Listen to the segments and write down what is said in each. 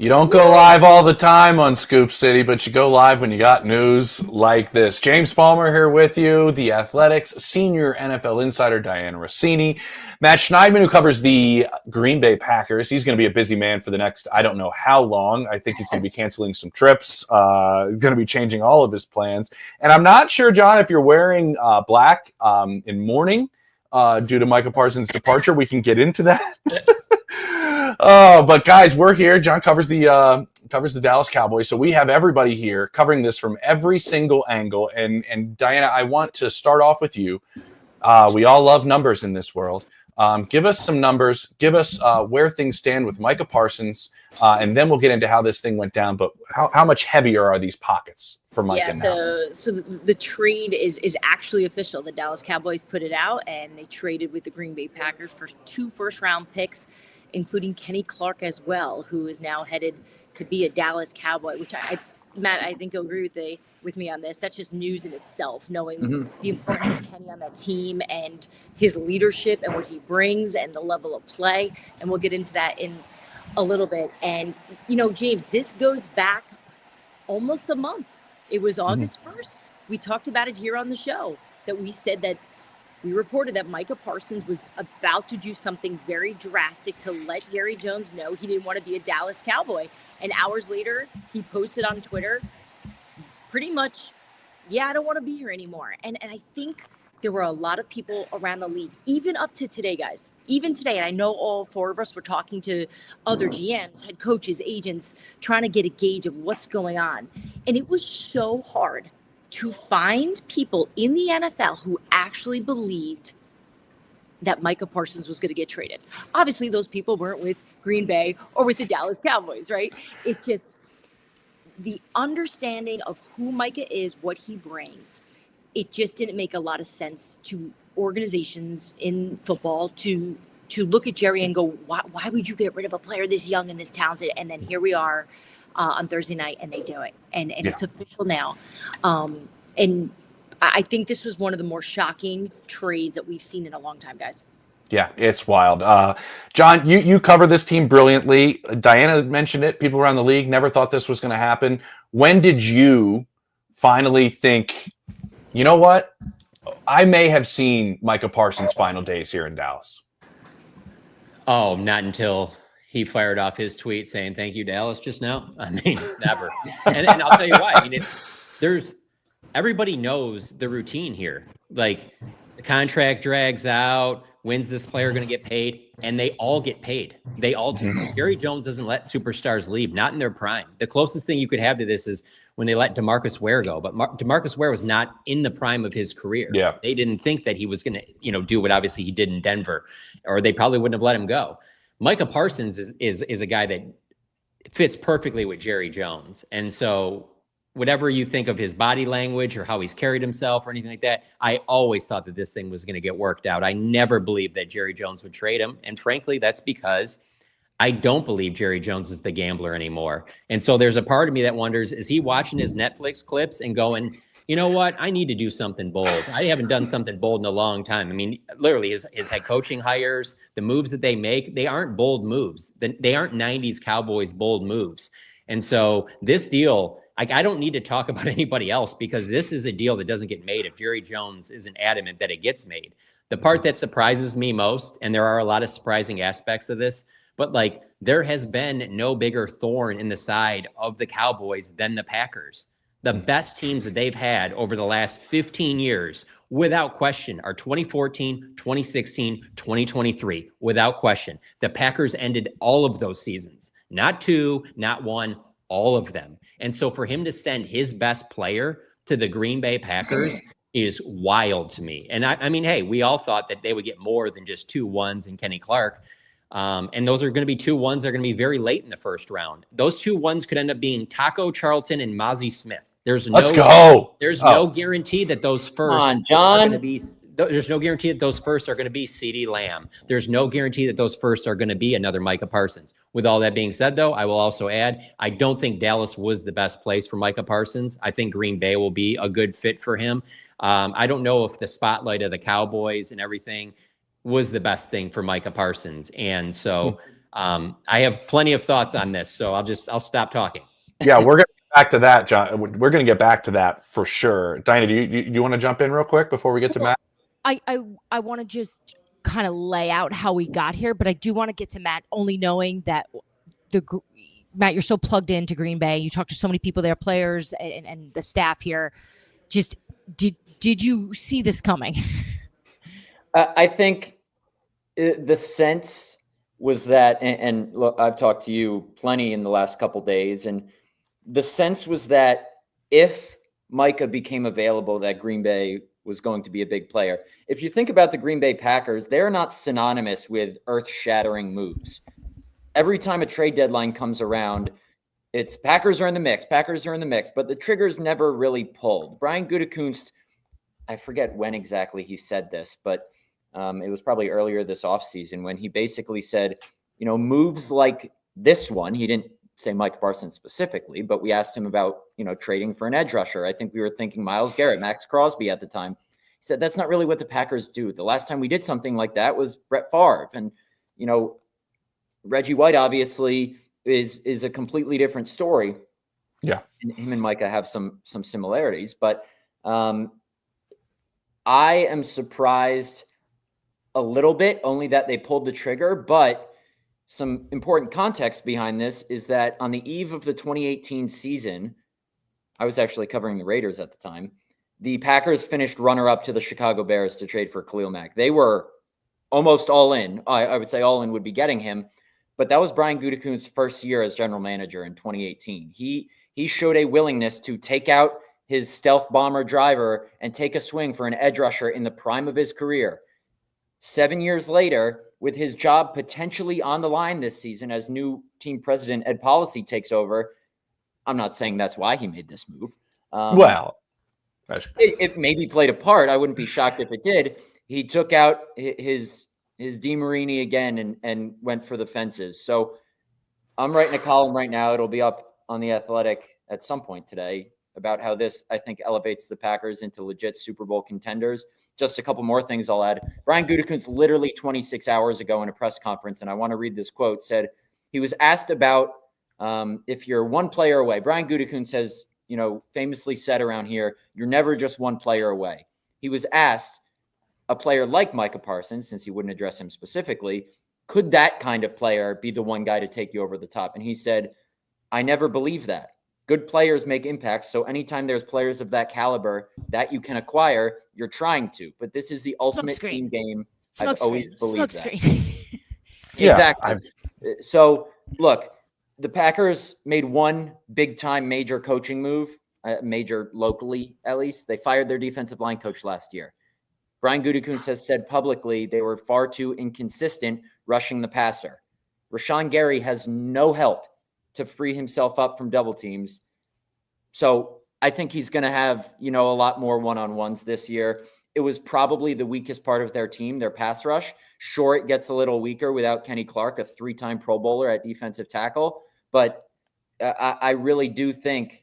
You don't go live all the time on Scoop City, but you go live when you got news like this. James Palmer here with you, the Athletics senior NFL insider Dianna Russini. Matt Schneidman, who covers the Green Bay Packers. He's going to be a busy man for the next, I don't know how long. I think he's going to be canceling some trips, going to be changing all of his plans. And I'm not sure, John, if you're wearing black in mourning due to Micah Parsons' departure. We can get into that. But guys, we're here. John covers the Dallas Cowboys, so we have everybody here covering this from every single angle. And Dianna, I want to start off with you. We all love numbers in this world. Give us some numbers. Give us where things stand with Micah Parsons, and then we'll get into how this thing went down. But how much heavier are these pockets for Micah now? So the trade is actually official. The Dallas Cowboys put it out, and they traded with the Green Bay Packers for 2 first-round picks, including Kenny Clark as well, who is now headed to be a Dallas Cowboy, which Matt, I think you'll agree with me on this. That's just news in itself, knowing the importance of Kenny on that team and his leadership and what he brings and the level of play. And we'll get into that in a little bit. And, James, this goes back almost a month. It was August 1st. We talked about it here on the show, that we said that we reported that Micah Parsons was about to do something very drastic to let Jerry Jones know he didn't want to be a Dallas Cowboy. And hours later, he posted on Twitter, pretty much, I don't want to be here anymore. And I think there were a lot of people around the league, even up to today, guys. Even today, and I know all 4 of us were talking to other GMs, head coaches, agents, trying to get a gauge of what's going on. And it was so hard to find people in the NFL who actually believed that Micah Parsons was going to get traded. Obviously, those people weren't with Green Bay or with the Dallas Cowboys, right? It just, the understanding of who Micah is, what he brings, it just didn't make a lot of sense to organizations in football to look at Jerry and go, why would you get rid of a player this young and this talented? And then here we are on Thursday night, and they do it. And it's official now. And I think this was one of the more shocking trades that we've seen in a long time, guys. Yeah, it's wild. John, you cover this team brilliantly. Dianna mentioned it. People around the league never thought this was going to happen. When did you finally think, you know what? I may have seen Micah Parsons' final days here in Dallas. Oh, not until he fired off his tweet saying, "Thank you, Dallas," just now. I mean, never. and I'll tell you why. I mean, everybody knows the routine here. Like, the contract drags out. When's this player going to get paid? And they all get paid. They all do. Jerry Jones doesn't let superstars leave, not in their prime. The closest thing you could have to this is when they let DeMarcus Ware go. But DeMarcus Ware was not in the prime of his career. Yeah. They didn't think that he was going to, do what obviously he did in Denver, or they probably wouldn't have let him go. Micah Parsons is a guy that fits perfectly with Jerry Jones. And so whatever you think of his body language or how he's carried himself or anything like that, I always thought that this thing was going to get worked out. I never believed that Jerry Jones would trade him. And frankly, that's because I don't believe Jerry Jones is the gambler anymore. And so there's a part of me that wonders, is he watching his Netflix clips and going, you know what? I need to do something bold. I haven't done something bold in a long time. I mean, literally his head coaching hires, the moves that they make, they aren't bold moves. They aren't 90s Cowboys bold moves. And so this deal, I don't need to talk about anybody else, because this is a deal that doesn't get made if Jerry Jones isn't adamant that it gets made. The part that surprises me most, and there are a lot of surprising aspects of this, but there has been no bigger thorn in the side of the Cowboys than the Packers. The best teams that they've had over the last 15 years, without question, are 2014, 2016, 2023, without question. The Packers ended all of those seasons. Not 2, not 1, all of them. And so for him to send his best player to the Green Bay Packers is wild to me. And I mean, hey, we all thought that they would get more than just 2 1s and Kenny Clark. And those are going to be 2 1s that are going to be very late in the first round. Those 2 1s could end up being Taco Charlton and Mozzie Smith. Let's go. There's no guarantee that those first are going to be. There's no guarantee that those firsts are going to be CeeDee Lamb. There's no guarantee that those firsts are going to be another Micah Parsons. With all that being said, though, I will also add, I don't think Dallas was the best place for Micah Parsons. I think Green Bay will be a good fit for him. I don't know if the spotlight of the Cowboys and everything was the best thing for Micah Parsons. And so I have plenty of thoughts on this, so I'll stop talking. Yeah, we're going to get back to that, John. We're going to get back to that for sure. Dianna, do you want to jump in real quick before we get to Matt? I want to just kind of lay out how we got here, but I do want to get to Matt, only knowing that Matt, you're so plugged into Green Bay. You talk to so many people there, players and the staff here. Just did you see this coming? I think the sense was that, and look, I've talked to you plenty in the last couple days, and the sense was that if Micah became available, that Green Bay was going to be a big player. If you think about the Green Bay Packers, they're not synonymous with earth-shattering moves. Every time a trade deadline comes around, it's Packers are in the mix, but the trigger's never really pulled. Brian Gutekunst, I forget when exactly he said this, but it was probably earlier this offseason when he basically said, moves like this one, he didn't say Micah Parsons specifically, but we asked him about, trading for an edge rusher. I think we were thinking Myles Garrett, Max Crosby at the time. He said, that's not really what the Packers do. The last time we did something like that was Brett Favre. And, Reggie White obviously is a completely different story. Yeah. And him and Micah have some similarities, but I am surprised a little bit, only that they pulled the trigger. But some important context behind this is that on the eve of the 2018 season, I was actually covering the Raiders at the time. The Packers finished runner-up to the Chicago Bears to trade for Khalil Mack. They were almost all in. I would say all in would be getting him. But that was Brian Gutekunst's first year as general manager in 2018. He showed a willingness to take out his stealth bomber driver and take a swing for an edge rusher in the prime of his career. 7 years later, with his job potentially on the line this season as new team president Ed Policy takes over, I'm not saying that's why he made this move. It maybe played a part. I wouldn't be shocked if it did. He took out his DeMarini again and went for the fences. So I'm writing a column right now. It'll be up on The Athletic at some point today about how this, I think, elevates the Packers into legit Super Bowl contenders. Just a couple more things I'll add. Brian Gutekunst literally 26 hours ago in a press conference, and I want to read this quote, said he was asked about if you're one player away. Brian Gutekunst has, famously said around here, you're never just one player away. He was asked, a player like Micah Parsons, since he wouldn't address him specifically, could that kind of player be the one guy to take you over the top? And he said, I never believe that. Good players make impacts. So anytime there's players of that caliber that you can acquire, you're trying to. But this is the ultimate team game. I've always believed that. Exactly. So look, the Packers made one big-time major coaching move, major locally at least. They fired their defensive line coach last year. Brian Gutekunst has said publicly they were far too inconsistent rushing the passer. Rashawn Gary has no help to free himself up from double teams. So I think he's going to have, a lot more one-on-ones this year. It was probably the weakest part of their team, their pass rush. Sure, it gets a little weaker without Kenny Clark, a 3-time Pro Bowler at defensive tackle. But I really do think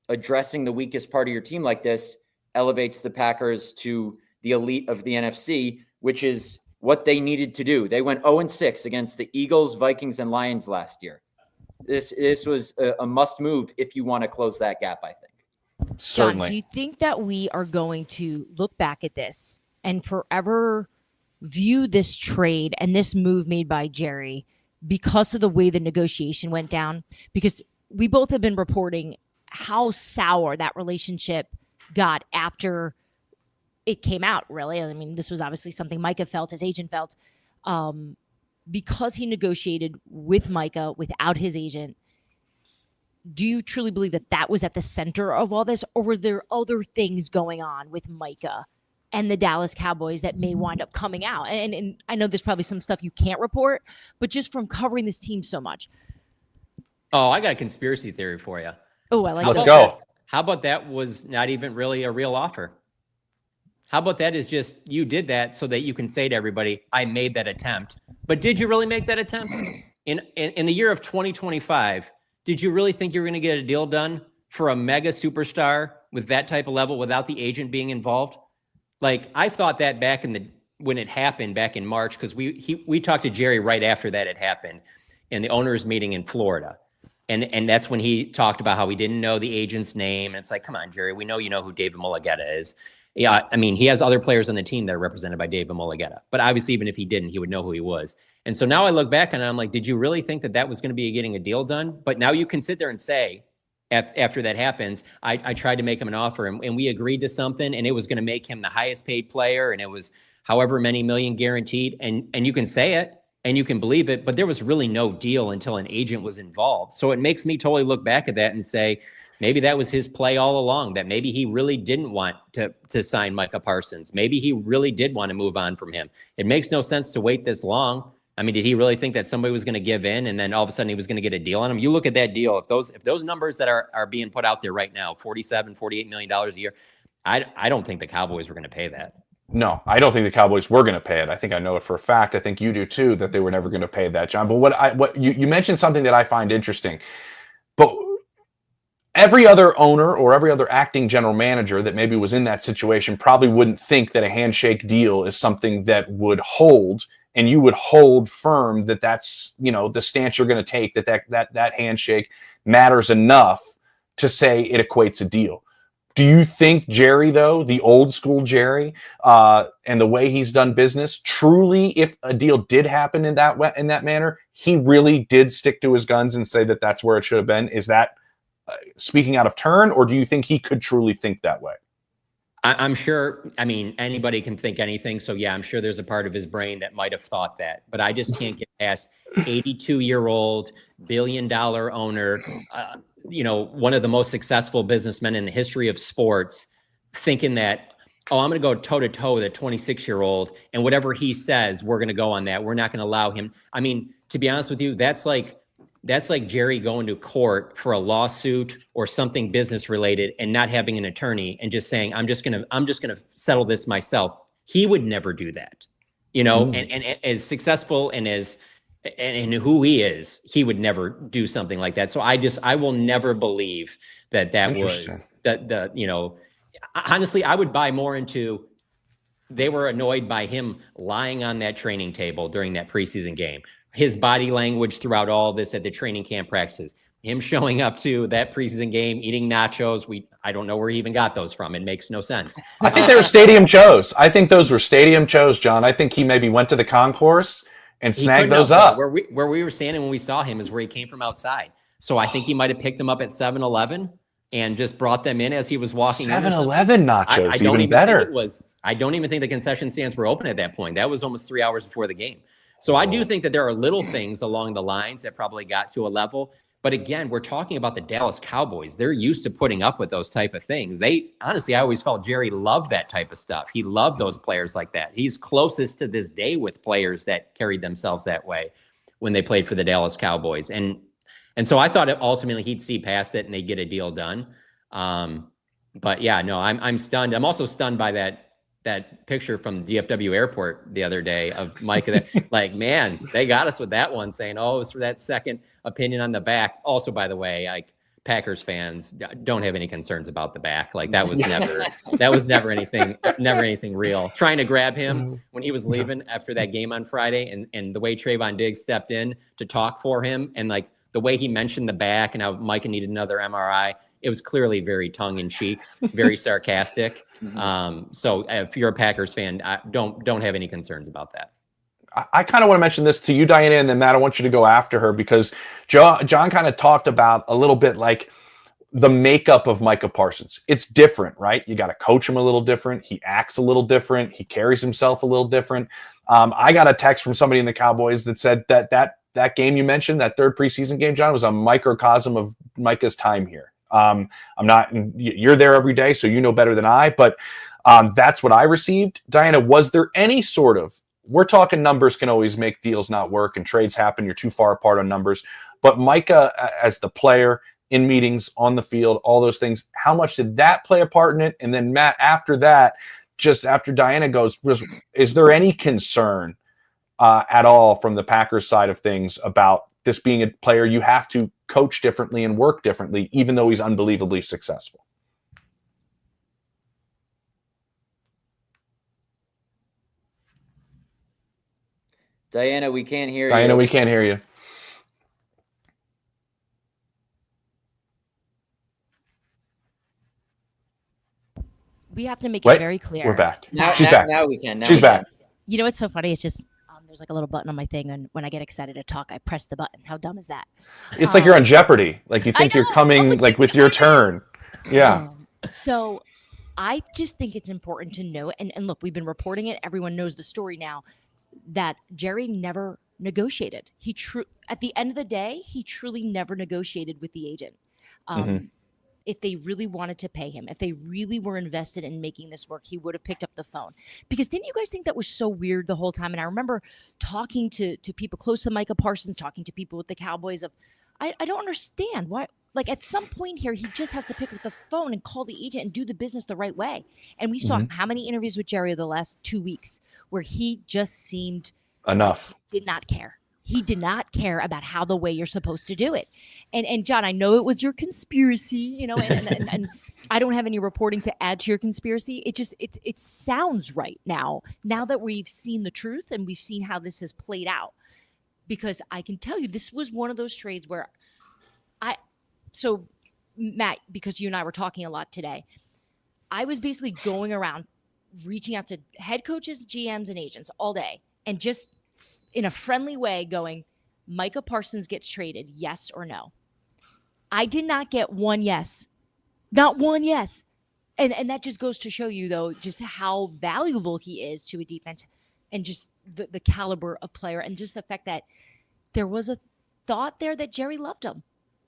addressing the weakest part of your team like this elevates the Packers to the elite of the NFC, which is what they needed to do. They went 0-6 against the Eagles, Vikings, and Lions last year. This was a must move if you want to close that gap, I think. Certainly. John, do you think that we are going to look back at this and forever view this trade and this move made by Jerry because of the way the negotiation went down? Because we both have been reporting how sour that relationship got after it came out, really. I mean, this was obviously something Micah felt, his agent felt, because he negotiated with Micah without his agent. Do you truly believe that that was at the center of all this, or were there other things going on with Micah and the Dallas Cowboys that may wind up coming out? And I know there's probably some stuff you can't report, but just from covering this team so much. Oh, I got a conspiracy theory for you. Oh, I like Let's that. go. How about that was not even really a real offer? How about that is just you did that so that you can say to everybody, I made that attempt. But did you really make that attempt? In the year of 2025, did you really think you were going to get a deal done for a mega superstar with that type of level without the agent being involved? Like, I thought that back when it happened back in March, because we talked to Jerry right after that had happened. in the owners meeting in Florida. And that's when he talked about how he didn't know the agent's name. And it's like, come on, Jerry, we know you know who David Mulugeta is. Yeah, I mean, he has other players on the team that are represented by David Mulugeta. But obviously, even if he didn't, he would know who he was. And so now I look back and I'm like, did you really think that that was going to be getting a deal done? But now you can sit there and say, after that happens, I tried to make him an offer and we agreed to something and it was going to make him the highest paid player and it was however many million guaranteed. And you can say it. And you can believe it, but there was really no deal until an agent was involved. So it makes me totally look back at that and say, maybe that was his play all along, that maybe he really didn't want to sign Micah Parsons. Maybe he really did want to move on from him. It makes no sense to wait this long. I mean, did he really think that somebody was going to give in and then all of a sudden he was going to get a deal on him? You look at that deal, if those numbers that are being put out there right now, $47-48 million a year, I don't think the Cowboys were going to pay that. No, I don't think the Cowboys were going to pay it. I think I know it for a fact. I think you do too, that they were never going to pay that, John. But what you mentioned something that I find interesting. But every other owner or every other acting general manager that maybe was in that situation probably wouldn't think that a handshake deal is something that would hold, and you would hold firm that that's, you know, the stance you're going to take, that handshake matters enough to say it equates a deal. Do you think Jerry, though, the old school Jerry, and the way he's done business, truly, if a deal did happen in that manner, he really did stick to his guns and say that that's where it should have been? Is that speaking out of turn, or do you think he could truly think that way? I'm sure, I mean, anybody can think anything. So yeah, I'm sure there's a part of his brain that might have thought that, but I just can't get past 82-year-old billion-dollar owner, you know, one of the most successful businessmen in the history of sports, thinking that, oh, I'm going to go toe-to-toe with a 26-year-old, and whatever he says, we're going to go on that. We're not going to allow him. I mean, to be honest with you, that's like Jerry going to court for a lawsuit or something business related and not having an attorney and just saying, I'm just going to settle this myself. He would never do that, you know, and as successful and who he is, he would never do something like that. So I will never believe that was the, you know, honestly, I would buy more into, they were annoyed by him lying on that training table during that preseason game. His body language throughout all this at the training camp practices, him showing up to that preseason game, eating nachos. I don't know where he even got those from. It makes no sense. I think they were stadium chose. I think those were stadium chose, John. I think he maybe went to the concourse and snagged those up. Where we were standing when we saw him is where he came from outside. So I think he might have picked them up at 7-Eleven and just brought them in as he was walking 7-Eleven nachos, I don't even better. I don't even think the concession stands were open at that point. That was almost 3 hours before the game. So I do think that there are little things along the lines that probably got to a level. But again, we're talking about the Dallas Cowboys. They're used to putting up with those type of things. Honestly, I always felt Jerry loved that type of stuff. He loved those players like that. He's closest to this day with players that carried themselves that way when they played for the Dallas Cowboys. And so I thought ultimately he'd see past it and they'd get a deal done. But yeah, no, I'm stunned. I'm also stunned by that picture from DFW airport the other day of Micah, like, man, they got us with that one, saying, oh, it's for that second opinion on the back. Also, by the way, like, Packers fans don't have any concerns about the back. Like, that was never anything real. Trying to grab him when he was leaving after that game on Friday, and the way Trayvon Diggs stepped in to talk for him, and like the way he mentioned the back and how Micah needed another MRI. It was clearly very tongue-in-cheek, very sarcastic. So if you're a Packers fan, don't have any concerns about that. I kind of want to mention this to you, Dianna, and then Matt, I want you to go after her, because John kind of talked about a little bit like the makeup of Micah Parsons. It's different, right? You got to coach him a little different. He acts a little different. He carries himself a little different. I got a text from somebody in the Cowboys that said that game you mentioned, that third preseason game, John, was a microcosm of Micah's time here. You're there every day, so you know better than I, but that's what I received. Dianna, was there any sort of, we're talking numbers can always make deals not work and trades happen. You're too far apart on numbers, but Micah as the player in meetings, on the field, all those things, how much did that play a part in it? And then Matt, after that, just after Dianna goes, is there any concern at all from the Packers side of things about this being a player you have to coach differently and work differently, even though he's unbelievably successful? Dianna, we can't hear you. Dianna, we can't hear you. We have to make Wait, it very clear. We're back. Now, She's now, back. Now we can. Now She's we back. can. You know what's so funny? It's just there's like a little button on my thing, and when I get excited to talk, I press the button. How dumb is that? It's like you're on Jeopardy. Like you think you're coming like with your turn. Yeah. So I just think it's important to know, and look, we've been reporting it. Everyone knows the story now, that Jerry never negotiated. At the end of the day, he truly never negotiated with the agent. If they really wanted to pay him, if they really were invested in making this work, he would have picked up the phone. Because didn't you guys think that was so weird the whole time? And I remember talking to people close to Micah Parsons, talking to people with the Cowboys I don't understand why. Like at some point here, he just has to pick up the phone and call the agent and do the business the right way. And we saw how many interviews with Jerry the last 2 weeks where he just seemed did not care. He did not care about how the way you're supposed to do it. And John, I know it was your conspiracy, and I don't have any reporting to add to your conspiracy. It sounds right now that we've seen the truth and we've seen how this has played out. Because I can tell you, this was one of those trades where so Matt, because you and I were talking a lot today, I was basically going around reaching out to head coaches, GMs, and agents all day and just in a friendly way going, Micah Parsons gets traded, yes or no? I did not get one yes. Not one yes. And that just goes to show you, though, just how valuable he is to a defense and just the caliber of player and just the fact that there was a thought there that Jerry loved him,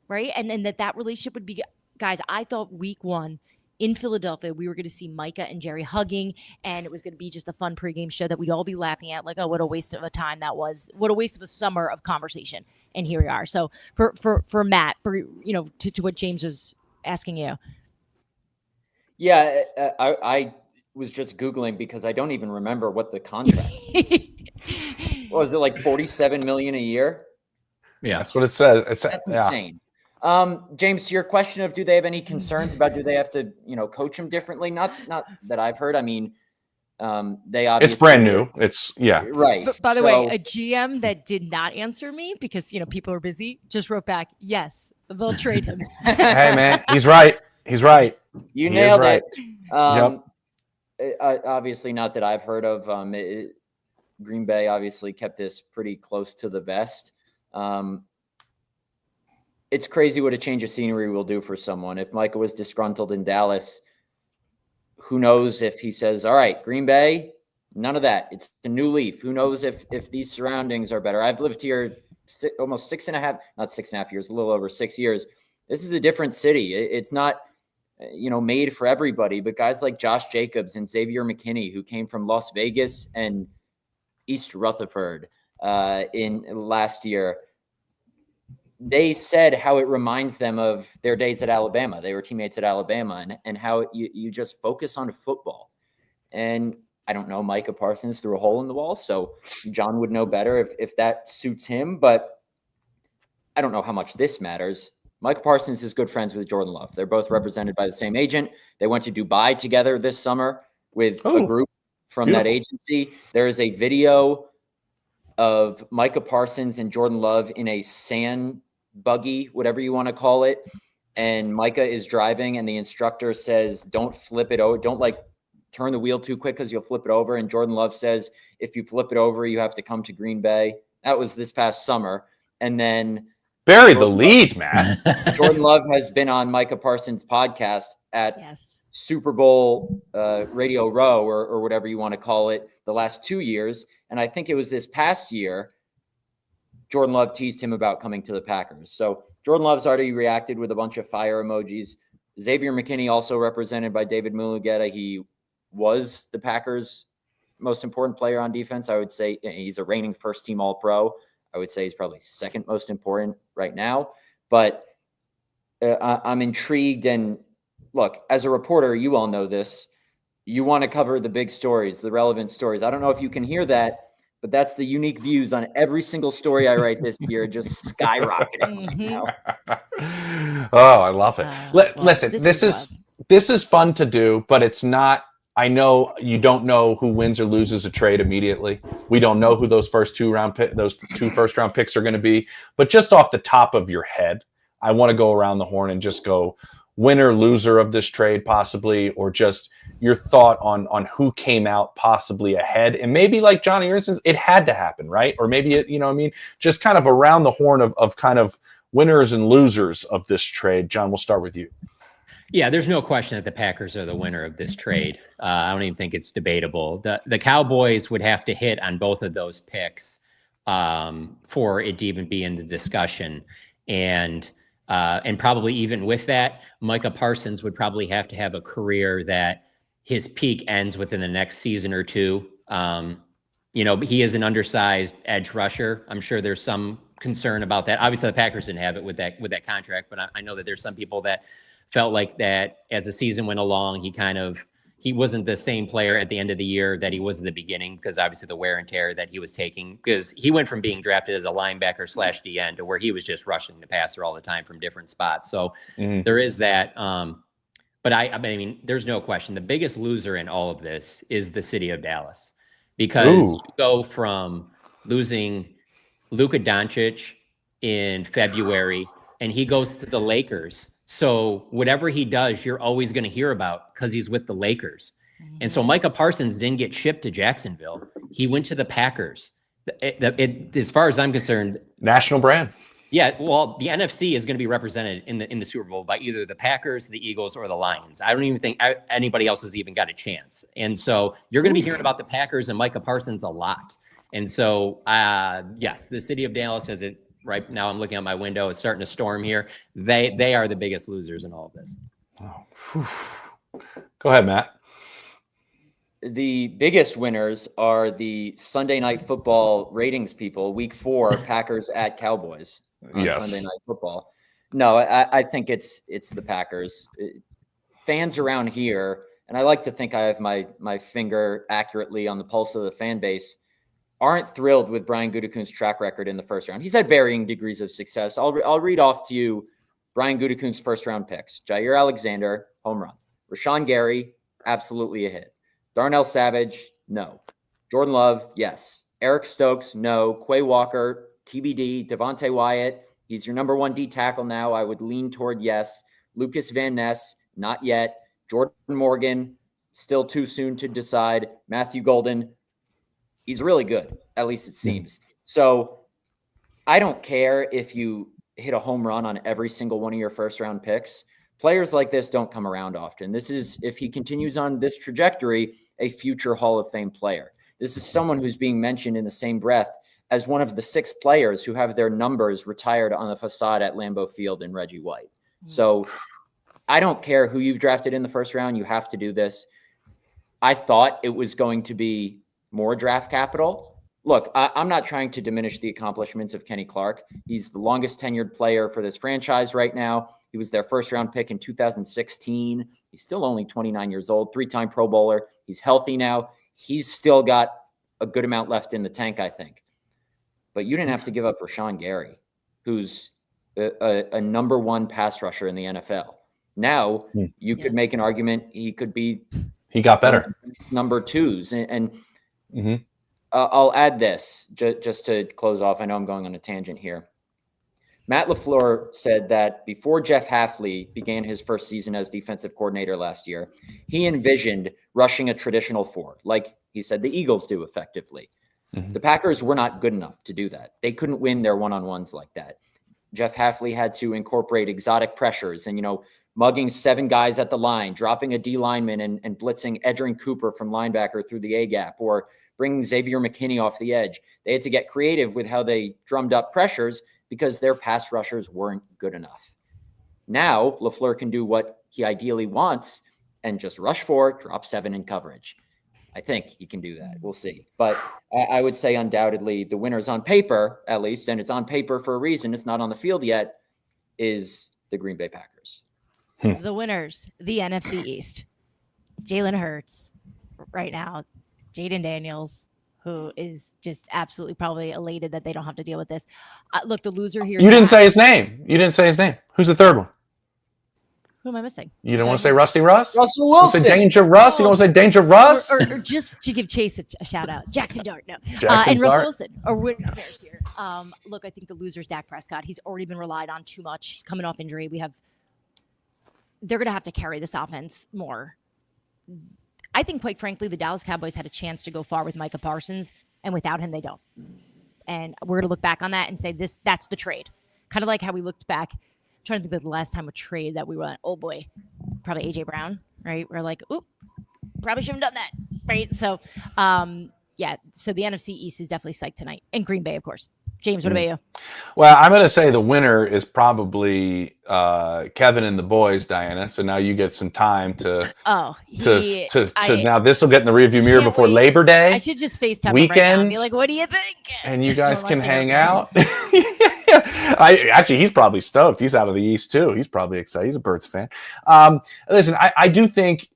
right? And that relationship would be, guys, I thought week 1 in Philadelphia, we were going to see Micah and Jerry hugging, and it was going to be just a fun pregame show that we'd all be laughing at, like, oh, what a waste of a time that was. What a waste of a summer of conversation. And here we are. So for Matt, to what James was asking you. Yeah, I was just Googling because I don't even remember what the contract is. What was it, like $47 million a year? Yeah, that's what it says. That's insane. James, to your question of do they have any concerns about do they have to, coach him differently? Not that I've heard. I mean, they obviously it's brand new. It's right. But by the way, a GM that did not answer me because people are busy just wrote back, yes, they'll trade him. Hey man, he's right. He's right. You nailed it. Yep. Obviously, not that I've heard of. Green Bay obviously kept this pretty close to the vest. It's crazy what a change of scenery will do for someone. If Micah was disgruntled in Dallas, who knows if he says, all right, Green Bay, none of that. It's a new leaf. Who knows if these surroundings are better? I've lived here almost 6.5 years, a little over 6 years. This is a different city. It's not, made for everybody, but guys like Josh Jacobs and Xavier McKinney, who came from Las Vegas and East Rutherford in last year, they said how it reminds them of their days at Alabama. They were teammates at Alabama and how you just focus on football. And I don't know, Micah Parsons threw a hole in the wall, so John would know better if that suits him, but I don't know how much this matters. Micah Parsons is good friends with Jordan Love. They're both represented by the same agent. They went to Dubai together this summer with a group from that agency. There is a video of Micah Parsons and Jordan Love in a sand buggy, whatever you want to call it. And Micah is driving and the instructor says, don't flip it over. Don't turn the wheel too quick because you'll flip it over. And Jordan Love says, if you flip it over, you have to come to Green Bay. That was this past summer. And then bury the lead, man. Jordan Love has been on Micah Parsons' podcast at Super Bowl Radio Row or whatever you want to call it the last 2 years. And I think it was this past year, Jordan Love teased him about coming to the Packers. So Jordan Love's already reacted with a bunch of fire emojis. Xavier McKinney, also represented by David Mulugeta. He was the Packers' most important player on defense. I would say he's a reigning first-team All-Pro. I would say he's probably second most important right now. But I'm intrigued. And look, as a reporter, you all know this. You want to cover the big stories, the relevant stories. I don't know if you can hear that, but that's the unique views on every single story I write this year, just skyrocketing right now. Oh, I love it. Listen, this is fun to do, but it's not. I know you don't know who wins or loses a trade immediately. We don't know who those two first round picks are going to be. But just off the top of your head, I want to go around the horn and just go, winner loser of this trade possibly, or just your thought on who came out possibly ahead? And maybe like Johnny Ernst, it had to happen, right? Or maybe it, you know what I mean, just kind of around the horn of kind of winners and losers of this trade. John, we'll start with you. Yeah, there's no question that the Packers are the winner of this trade. I don't even think it's debatable. The Cowboys would have to hit on both of those picks for it to even be in the discussion. And probably even with that, Micah Parsons would probably have to have a career that his peak ends within the next season or two. He is an undersized edge rusher. I'm sure there's some concern about that. Obviously, the Packers didn't have it with that contract, but I know that there's some people that felt like that as the season went along, he wasn't the same player at the end of the year that he was at the beginning, because obviously the wear and tear that he was taking, because he went from being drafted as a linebacker / DN to where he was just rushing the passer all the time from different spots. So there is that. But I mean, there's no question. The biggest loser in all of this is the city of Dallas, because you go from losing Luka Doncic in February and he goes to the Lakers. So whatever he does, you're always going to hear about because he's with the Lakers. And so Micah Parsons didn't get shipped to Jacksonville. He went to the Packers. As far as I'm concerned, national brand. Yeah, well, the NFC is going to be represented in the Super Bowl by either the Packers, the Eagles, or the Lions. I don't even think anybody else has even got a chance. And so you're going to be hearing about the Packers and Micah Parsons a lot. And so, yes, the city of Dallas has it. Right now, I'm looking out my window. It's starting to storm here. They are the biggest losers in all of this. Oh, go ahead, Matt. The biggest winners are the Sunday Night Football ratings people. Week 4, Packers at Cowboys on Sunday Night Football. No, I think it's the Packers. Fans around here, and I like to think I have my finger accurately on the pulse of the fan base, aren't thrilled with Brian Gutekunst's track record in the first round. He's had varying degrees of success. I'll read off to you Brian Gutekunst's first round picks. Jair Alexander, home run. Rashawn Gary, absolutely a hit. Darnell Savage, no. Jordan Love, yes. Eric Stokes, no. Quay Walker, TBD. Devontae Wyatt, he's your number 1 D tackle now. I would lean toward yes. Lucas Van Ness, not yet. Jordan Morgan, still too soon to decide. Matthew Golden, he's really good, at least it seems. So I don't care if you hit a home run on every single one of your first round picks. Players like this don't come around often. This is, if he continues on this trajectory, a future Hall of Fame player. This is someone who's being mentioned in the same breath as one of the 6 players who have their numbers retired on the facade at Lambeau Field in Reggie White. So I don't care who you've drafted in the first round. You have to do this. I thought it was going to be more draft capital. Look, I'm not trying to diminish the accomplishments of Kenny Clark. He's the longest tenured player for this franchise right now. He was their first round pick in 2016. He's still only 29 years old, 3-time Pro Bowler. He's healthy now. He's still got a good amount left in the tank, I think. But you didn't have to give up Rashawn Gary, who's a number 1 pass rusher in the NFL. Now you could make an argument he could be. He got better. Number 2s. And I'll add this just to close off. I know I'm going on a tangent here. Matt LaFleur said that before Jeff Hafley began his first season as defensive coordinator last year, he envisioned rushing a traditional 4, like he said the Eagles do effectively. The Packers were not good enough to do that. They couldn't win their one-on-ones like that. Jeff Hafley had to incorporate exotic pressures and, mugging 7 guys at the line, dropping a D lineman and blitzing Edgerrin Cooper from linebacker through the A-gap, or bringing Xavier McKinney off the edge. They had to get creative with how they drummed up pressures because their pass rushers weren't good enough. Now, LaFleur can do what he ideally wants and just rush 4, drop 7 in coverage. I think he can do that. We'll see. But I would say undoubtedly the winners on paper, at least, and it's on paper for a reason, it's not on the field yet, is the Green Bay Packers. The winners, the NFC East. Jalen Hurts right now. Jaden Daniels, who is just absolutely probably elated that they don't have to deal with this. Look, the loser here. You didn't say his name. Who's the third one? Who am I missing? You don't want to say Rusty Russ? Russell Wilson. You say Danger Russ? You don't want to say Danger Russ? Or just to give Chase a shout out. Jackson Dart, no. Jackson and Russell Dart. Wilson. Or Whitney Bears here. Look, I think the loser's Dak Prescott. He's already been relied on too much. He's coming off injury. We have they're going to have to carry this offense more. I think, quite frankly, the Dallas Cowboys had a chance to go far with Micah Parsons, and without him, they don't. And we're going to look back on that and say that's the trade. Kind of like how we looked back. I'm trying to think of the last time a trade that we went, oh boy, probably A.J. Brown, right? We're like, oop, probably shouldn't have done that, right? So, so the NFC East is definitely psyched tonight. And Green Bay, of course. James, what about you? Well, I'm going to say the winner is probably Kevin and the boys, Diana. So now you get some time to now this will get in the rearview mirror before Labor Day. I should just FaceTime weekend, him right now and be like, what do you think? And you guys can hang out. He's probably stoked. He's out of the East too. He's probably excited. He's a Birds fan. Listen, I do think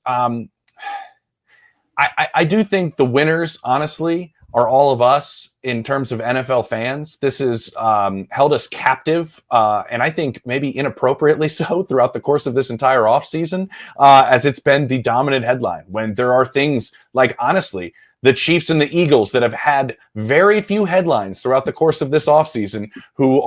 I do think the winners, honestly, are all of us in terms of NFL fans. This has held us captive, and I think maybe inappropriately so throughout the course of this entire offseason, as it's been the dominant headline. When there are things like, honestly, the Chiefs and the Eagles that have had very few headlines throughout the course of this offseason, who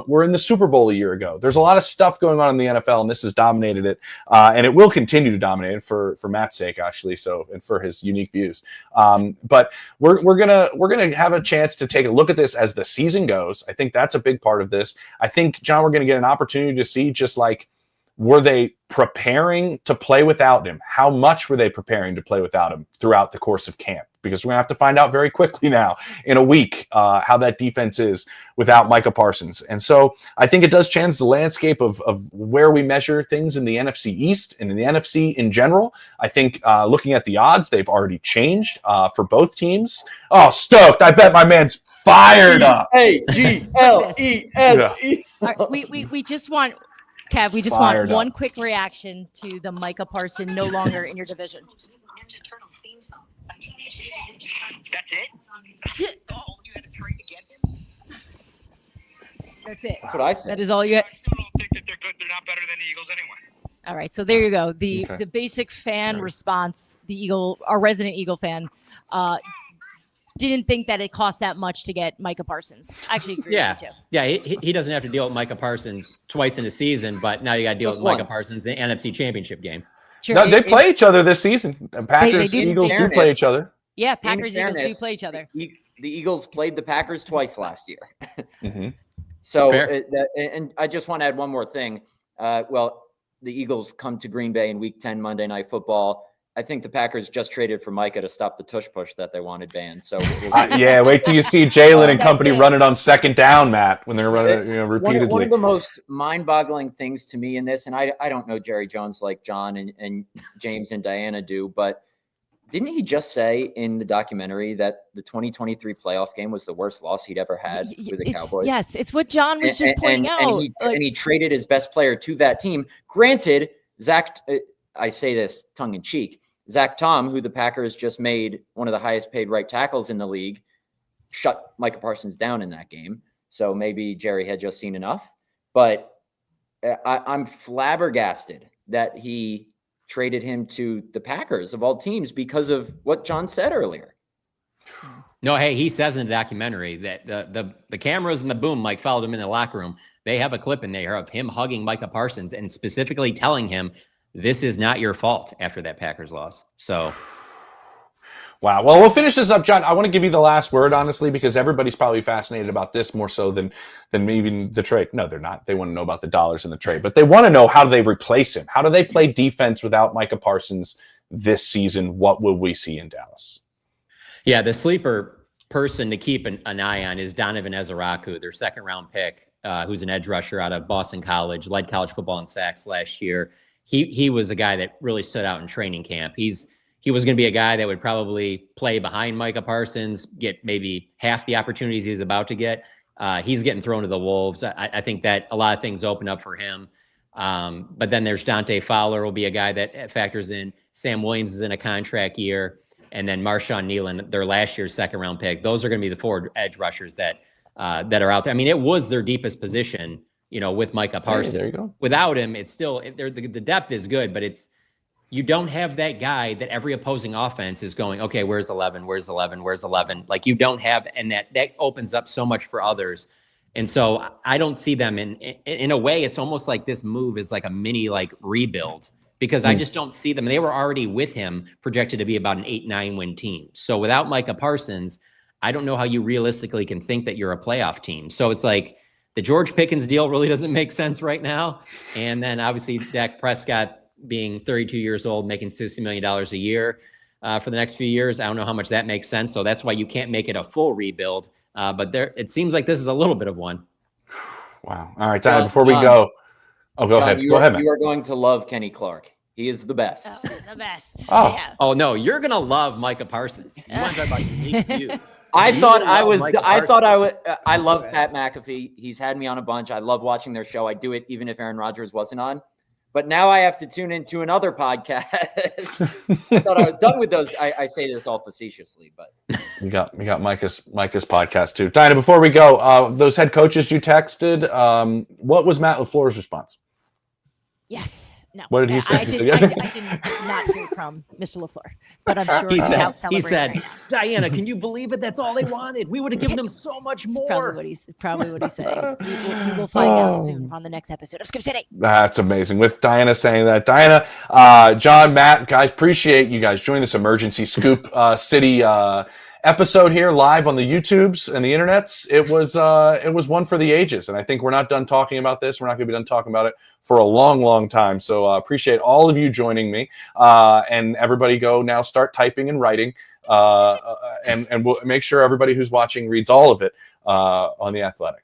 were in the Super Bowl a year ago. There's a lot of stuff going on in the NFL, and this has dominated it, and it will continue to dominate it for Matt's sake, actually. So, and for his unique views. But we're gonna have a chance to take a look at this as the season goes. I think that's a big part of this. I think, John, we're gonna get an opportunity to see just like, were they preparing to play without him? How much were they preparing to play without him throughout the course of camp? Because we're going to have to find out very quickly now in a week how that defense is without Micah Parsons. And so I think it does change the landscape of where we measure things in the NFC East and in the NFC in general. I think looking at the odds, they've already changed for both teams. Oh, stoked. I bet my man's fired up. A-G-L-E-S-E. We just want... Kev, we just want one quick reaction to the Micah Parsons no longer in your division. That's it? Yeah. Oh, you had to trade to get him? That's it. That's what I said. That is all you had. I still don't think that they're good. They're not better than the Eagles anyway. All right, so there you go. The basic fan response, our resident Eagle fan, didn't think that it cost that much to get Micah Parsons. I actually agree with you too. Yeah, he doesn't have to deal with Micah Parsons twice in a season, but now you got to deal with Micah Parsons in the NFC Championship game. Sure. No, they play each other this season. Packers, Eagles do play each other. Yeah, Packers, Eagles do play each other. The Eagles played the Packers twice last year. Mm-hmm. So, and I just want to add one more thing. The Eagles come to Green Bay in Week 10 Monday Night Football. I think the Packers just traded for Micah to stop the tush push that they wanted banned. So wait till you see Jalen and company run it on second down, Matt, when they're running repeatedly. One of the most mind-boggling things to me in this, and I don't know Jerry Jones like John and James and Diana do, but didn't he just say in the documentary that the 2023 playoff game was the worst loss he'd ever had with the Cowboys? Yes, it's what John was just pointing out. And he traded his best player to that team. Granted, Zach, I say this tongue in cheek, Zach Tom, who the Packers just made one of the highest paid right tackles in the league, shut Micah Parsons down in that game. So maybe Jerry had just seen enough. But I'm flabbergasted that he traded him to the Packers of all teams because of what John said earlier. No, hey, he says in the documentary that the cameras and the boom mic followed him in the locker room. They have a clip in there of him hugging Micah Parsons and specifically telling him, this is not your fault after that Packers loss. So, wow. Well, we'll finish this up, John. I want to give you the last word, honestly, because everybody's probably fascinated about this more so than even the trade. No, they're not. They want to know about the dollars in the trade, but they want to know, how do they replace him? How do they play defense without Micah Parsons this season? What will we see in Dallas? Yeah, the sleeper person to keep an eye on is Donovan Ezeraku, their second-round pick, who's an edge rusher out of Boston College, led college football in sacks last year. He was a guy that really stood out in training camp. He was going to be a guy that would probably play behind Micah Parsons, get maybe half the opportunities he's about to get. He's getting thrown to the wolves. I think that a lot of things open up for him. But then there's Dante Fowler will be a guy that factors in. Sam Williams is in a contract year. And then Marshawn Nealon, their last year's second-round pick. Those are going to be the four edge rushers that are out there. I mean, it was their deepest position, with Micah Parsons. Hey, there you go. Without him, it's still the depth is good, but you don't have that guy that every opposing offense is going, okay, where's 11? Where's 11? Where's 11? Like, you don't have, and that opens up so much for others. And so I don't see them in a way. It's almost like this move is like a mini like rebuild, because I just don't see them. They were already with him projected to be about an 8-9 win team. So without Micah Parsons, I don't know how you realistically can think that you're a playoff team. So it's like the George Pickens deal really doesn't make sense right now. And then obviously Dak Prescott being 32 years old, making $60 million a year for the next few years. I don't know how much that makes sense. So that's why you can't make it a full rebuild. But it seems like this is a little bit of one. Wow. All right, Dianna, before we go. Oh, go ahead. Go ahead, man. You are going to love Kenny Clark. He is the best. Oh, the best. Oh. Yeah. Oh no, you're gonna love Micah Parsons. You want to talk about unique views? I I love Pat McAfee. He's had me on a bunch. I love watching their show. I do it even if Aaron Rodgers wasn't on. But now I have to tune into another podcast. I thought I was done with those. I say this all facetiously, but we got Micah's podcast too. Dianna, before we go, those head coaches you texted, what was Matt LaFleur's response? Yes. No. What did he say? I did not hear from Mr. LaFleur, but I'm sure He he's said, out celebrating right now. Dianna, can you believe it? That's all they wanted. We would have given them so much more. Probably what he's saying. We will find out soon on the next episode of Scoop City. That's amazing. With Dianna saying that. Dianna, John, Matt, guys, appreciate you guys joining this emergency Scoop City episode here live on the YouTubes and the internets. It was one for the ages, and I think we're not done talking about this. We're not going to be done talking about it for a long, long time. So appreciate all of you joining me, and everybody go now start typing and writing, and we'll make sure everybody who's watching reads all of it on The Athletic.